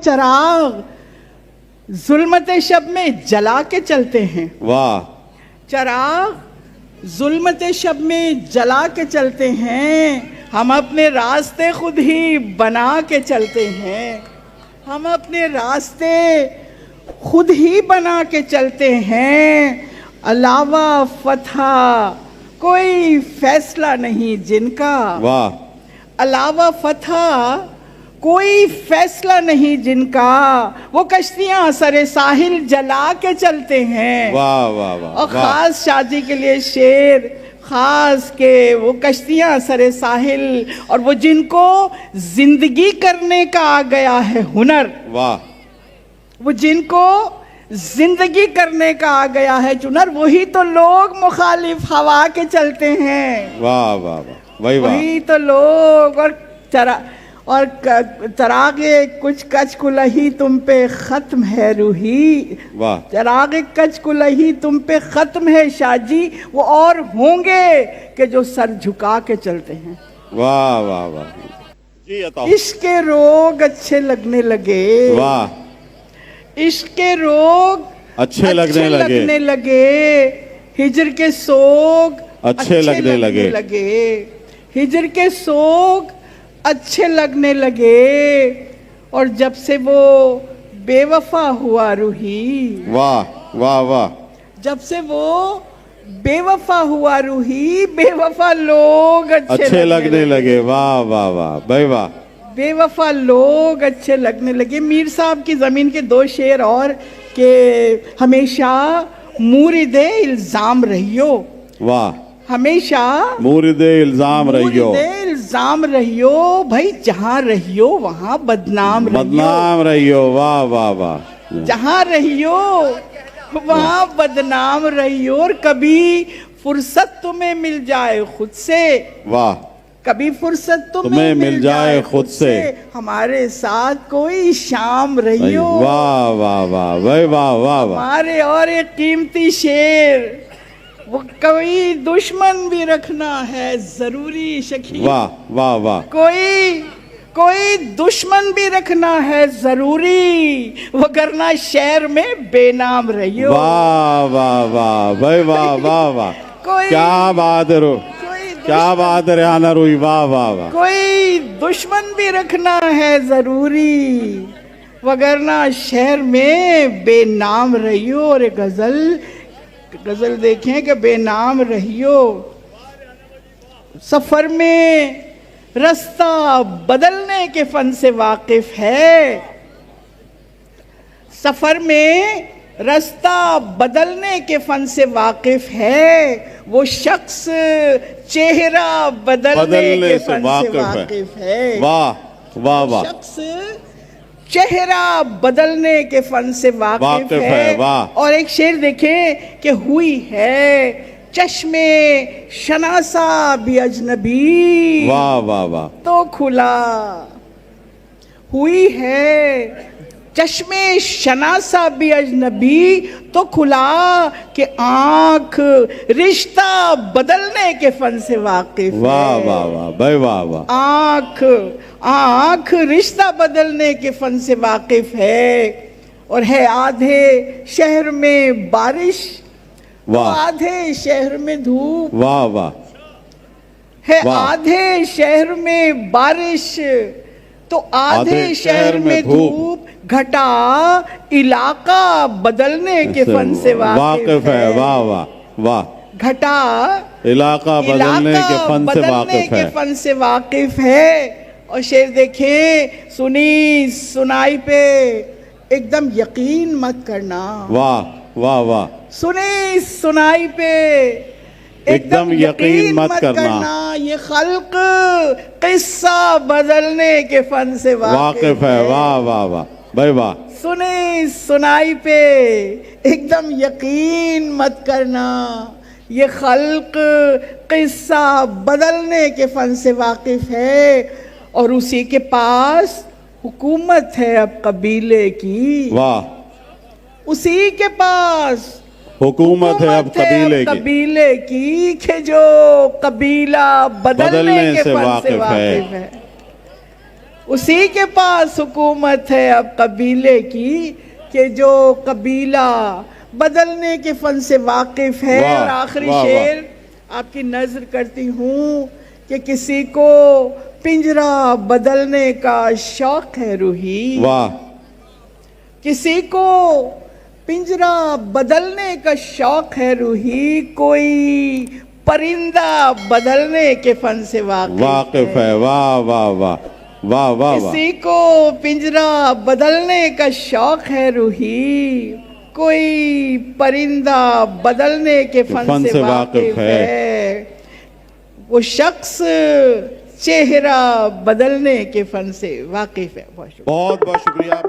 चराग जुल्मत शब में जला के चलते हैं। वाह। चराग जुल्मत शब में जला के चलते हैं। हम अपने रास्ते खुद ही बना के चलते हैं। हम अपने रास्ते खुद ही बना के चलते हैं। अलावा फतह कोई फैसला नहीं जिनका। वाह। अलावा फतह कोई फैसला नहीं जिनका। वो कश्तियां सरे साहिल जला के चलते हैं। वाह वाह वाह। और खास शादी के लिए शेर खास के वो कश्तियां सरे साहिल और वो जिनको जिंदगी करने का आ गया है हुनर। वाह। वो जिनको जिंदगी करने का आ गया है हुनर, वही तो लोग मुखालिफ हवा के चलते हैं। वाह वाह वाह। वही तो लोग। और चरागे कुछ कच कुलही तुम पे खत्म है रूही। वाह। चरागे कच कुलही तुम पे खत्म है शाजी। वो और होंगे कि जो सर झुका के चलते हैं। वाह वाह वाह जी। इश्क के रोग अच्छे लगने लगे। वाह। इश्क के रोग अच्छे लगने लगे। हिजर के सोग अच्छे लगने लगे। हिजर के सोग अच्छे लगने लगे। और जब से वो बेवफा हुआ रूही। वाह वाह वाह। जब से वो बेवफा हुआ रूही, बेवफा लोग अच्छे लगने लगे। वाह वाह वाह भाई वाह। बेवफा लोग अच्छे लगने लगे। मीर साहब की जमीन के दो शेर और के हमेशा मुरीदे इल्जाम रहियो। वाह। हमेशा मुरीदे इल्जाम रहियो। इल्जाम रहियो भाई, जहाँ रहियो वहाँ बदनाम रहियो। वाह वाह वाह। जहाँ रहियो वहाँ बदनाम रहियो। और कभी फुर्सत तुम्हें मिल जाए खुद से। वाह। कभी फुर्सत तुम्हें मिल जाए खुद से। हमारे साथ कोई शाम रहियो। वाह वाह वाह भाई वाह वाह वाह। हमारे और एक कीमती शेर, वो कोई दुश्मन भी रखना है जरूरी शकील। वाह वाह वाह। कोई दुश्मन भी रखना है जरूरी, वगरना शहर में बेनाम रहियो। वाह वाह वाह भाई वाह वाह वाह। क्या बात है क्या बात है आना रूही। वाह वाह वाह। कोई दुश्मन भी रखना है जरूरी, वगरना शहर में बेनाम रहियो। और एक गजल देखें कि बेनाम रहियो। सफर में रास्ता बदलने के फन से वाकिफ है। सफर में रास्ता बदलने के फन से वाकिफ है। वो शख्स चेहरा बदलने के फन से वाकिफ है। वाह वाह वाह। शख्स चेहरा बदलने के फन से वाकिफ है। और एक शेर देखें कि हुई है चश्मे शनासा भी अजनबी। वाह वाह वाह। तो खुला हुई है चश्मे शनासा भी अजनबी, तो खुला कि आंख रिश्ता बदलने के फन से वाकिफ है। वाह वाह वाह भाई वाह वाह। आंख रिश्ता बदलने के फन से वाकिफ है। और है आधे शहर में बारिश, वाह। आधे शहर में धूप। वाह वाह। है आधे शहर में बारिश, तो आधे शहर में धूप। घटा इलाका बदलने के फन से वाकिफ है। वाह वाह वाह। घटा इलाका बदलने के फन से वाकिफ है। और शेर देखें, सुनी सुनाई पे एकदम यकीन मत करना। वाह वाह वाह। सुनी सुनाई पे एकदम यकीन मत करना। ये खल्क किस्सा बदलने के फन से वाकिफ है। वाह वाह वाह भाई वाह। सुनी सुनाई पे एकदम यकीन मत करना। ये खल्क किस्सा बदलने के फन से वाकिफ है। और उसी के पास हुकूमत है अब कबीले की। वाह। उसी के पास हुकूमत है अब कबीले की कि जो कबीला बदलने के फन से वाकिफ है। उसी के पास हुकूमत है अब कबीले की, कि जो कबीला बदलने के फन से वाकिफ है। वाह, और आखिरी वाह, वाह। शेर आपकी नजर करती हूँ कि किसी को पिंजरा बदलने का शौक है रूही, वाह किसी को पिंजरा बदलने का शौक है रूही, कोई परिंदा बदलने के फन से वाकिफ है। वाह वाह वाह वाह वाह वाह। किसी को पिंजरा बदलने का शौक है रूही, कोई परिंदा बदलने के फन से वाकिफ है। वो शख्स चेहरा बदलने के फन से वाकिफ है। बहुत शुक्रिया। बहुत बहुत शुक्रिया।